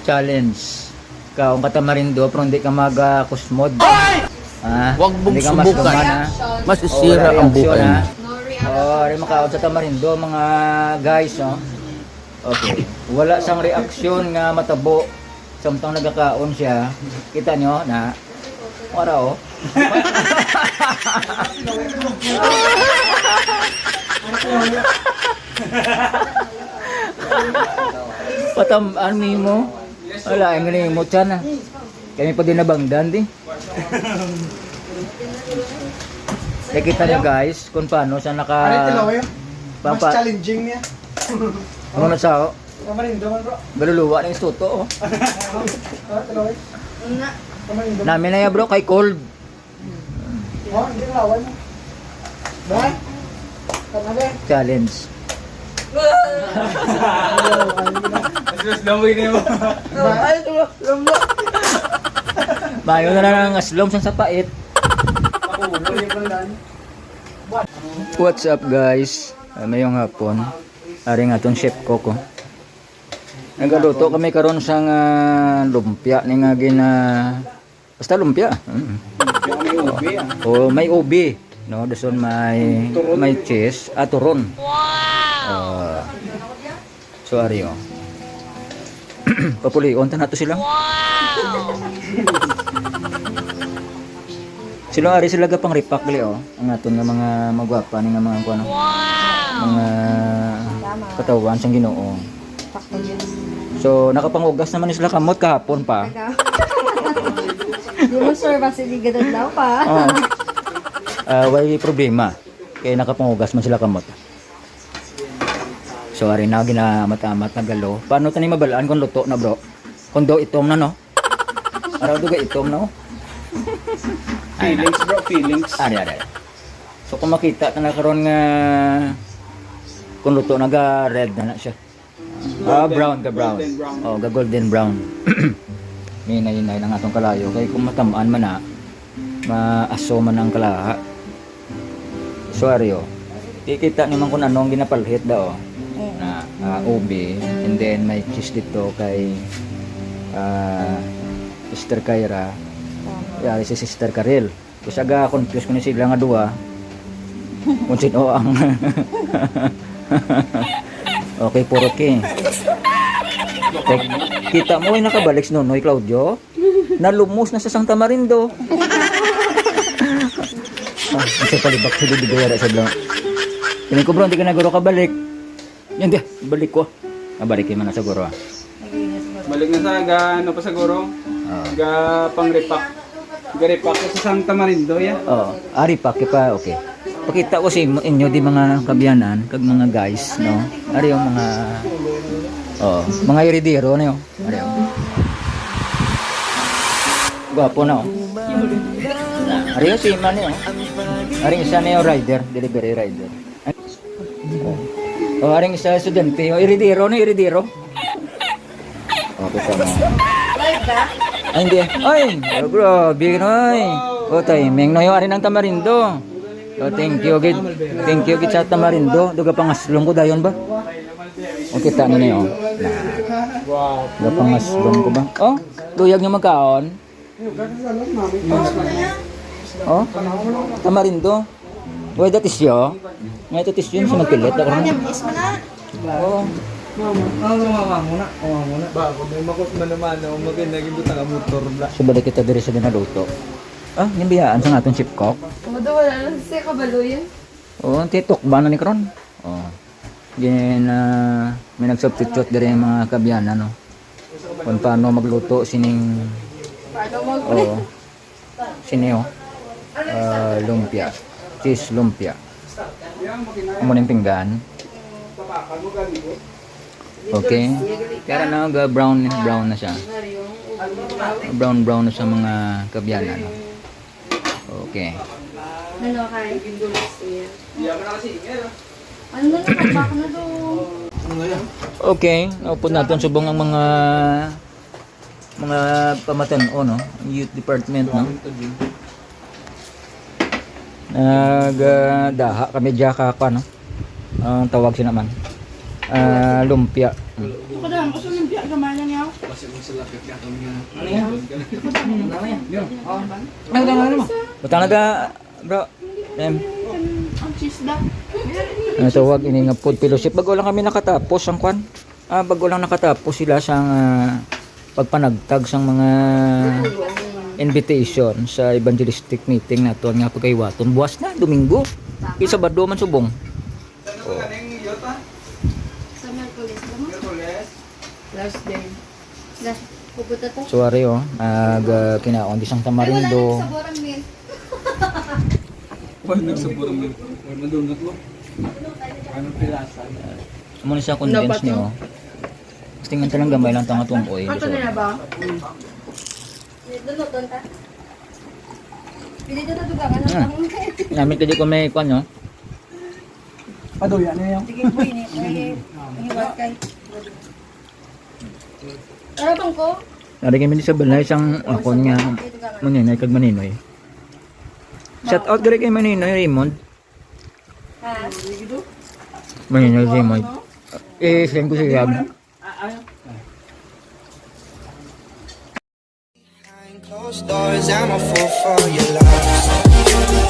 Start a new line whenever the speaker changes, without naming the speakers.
challenge. Kaong katamarindo, pero hindi ka mag-kusmod.
Huwag mong
Hindi ka
subukan.
maskuman, ha?
Masisira
Oh,
ang
reaction,
buhay
ha?
mo.
Rin makaon sa tamarindo, mga guys, no? Okay. Wala sang reaksyon nga matabo. Samtang nagkakaon siya. Kita nyo na, para oh. Patamaan mo. Wala, ang galing mo tiyan, ha? Kami pa din nabangdan, di. Nakita nyo guys, kung paano siya naka...
Mas challenging niya.
Ano na siya, oh?
Tamarindo man bro.
Galuluwa na yung suto, oh.
Tilaway. Tamarindo.
Namin na yan bro, kay cold.
Oh, hindi lawan. Ba? Tanabe.
Challenge.
Mas damoy na mo. Ay, lumbo.
Mayo na lang ang aslom sa pait. What's up guys? Mayong hapon. Ari nga tong chef Coco. Nagaluto kami karon sa lumpia ni nga gina basta lumpia. Oh, may ubi, no? Dason may cheese at turon. Wow. So ari oh. Papulion ta nato sila. Sila ari sila gapang ripak gali oh. Ang aton nga mga magwapa ni nga mga kuno. Mga katawan sang Ginoo. So nakapangugas naman sila kamot kahapon pa.
Di mo sure ba sila ganun daw pa?
Way problema. Kaya nakapangugas man sila kamot. So ari na ginamatamat na galo. Paano tani mabalaan kung luto na bro? Kung do itom na no? Araw do ga itom no?
Feelings bro, feelings.
Ari. So kung makita ka na karon nga kung luto na ga red na siya. Brown. Oh, ga golden brown. Minay-inay ng atong kalayo kay kung matamaan man na maaso man ang kalaha. So ari oh. Kikita naman kung anong ginapalhit daw. Na ubi and then may cheese dito kay Sister Kyra. Yeah, si Sister Karel. Kasi aga confuse ko ni sila nga duha. Kung sino ang okay, puro king. Kita mo ay nakabalik si Nonoy Claudio. Nalumos na sa Santa Marindo. Kasi palibak sa bibigay sa blanc. Tingin ko bro, hindi ka naguro kabalik. Yan di, balik ko. Balik mo na siguro.
Balik na sa ano pa siguro? Ga pangrepak. Garepak sa Santa Marindo ya.
Ari pa okay. Pakita ko sa inyo di mga kabyanan, kag mga guys, no. Ari yung mga mga iridero na yun. Ari yung. Gwapo na oh. Ari yung si man yun. Ari isa na yung rider, delivery rider. Aring isa estudyante, iridero. Okay ka mo. Ay, hindi. Ay, grabe ay. Timing no yung ari ng Tamarindo. Thank you gid sa Tamarindo. Duga pangaslong ko dayon ba? O kita na yun. Wow. Duga pangaslong ko ba? Oh, luyag niyo magkaon. Oh, Tamarindo. Why that is yo? Nga ito tis yun sa magpilit. Oo.
Mama muna. Ba, kung may makot man naman, magandang ibutang ang motor.
So balik kita diri sa ginaluto. Yung biyaan sa natin chip cook.
Wala lang siya kabalo yan.
Oo, titok ba na ni Kron? Oo. May nag-substitute diri yung mga kabyanan, no? Kung paano magluto, sining... Oo. Sineo. Lumpia. Cheese lumpia. Muna yung pinggan. Okay. Kaya na brown na siya. Brown na sa mga kabyanan, no? Okay.
Ano kay? Ano na baka na do?
Okay, naupod natin subong ang mga pamatan-o, no? Youth department, no? Nagdaha kami diyaka pa, no? Ang tawag siya naman. Lumpia.
Kadang gusto ng biyak gamay niya.
Butang naga, bro.
Ang cheese da.
Ano tawag ini nga food fellowship bago lang kami nakatapos ang kwan. Bago lang nakatapos sila sang pagpanagtag sang mga invitation sa evangelistic meeting nato nga pagkaywaton. Buwas na Domingo. Isa Sabado man subong.
Sa Merkulis.
Last day.
Last, pupunta to.
So ari kinaon di sang
Ay, wala na
Tamarindo.
sa borang meal.
Wala nagsaburo mo. Wala madunot mo. Anong pilasa?
Amo ni sa condense niyo. Tingnan talang gamay lang tanga tungkoy.
Kato na ba?
Doon ta. Pili to dugangan ang tangong.
Namin kadi ko may kwan no.
Paduya na yan.
Sige po ini. Ay, hiwat kay. Tara bang ko?
Ari kami sa balay sang akon nga maninoy kag maninoy. Shout out gari kay maninoy Raymond.
Ha?
Maninoy Raymond. Send ko siya.
Closed doors, I'm a fool for your love.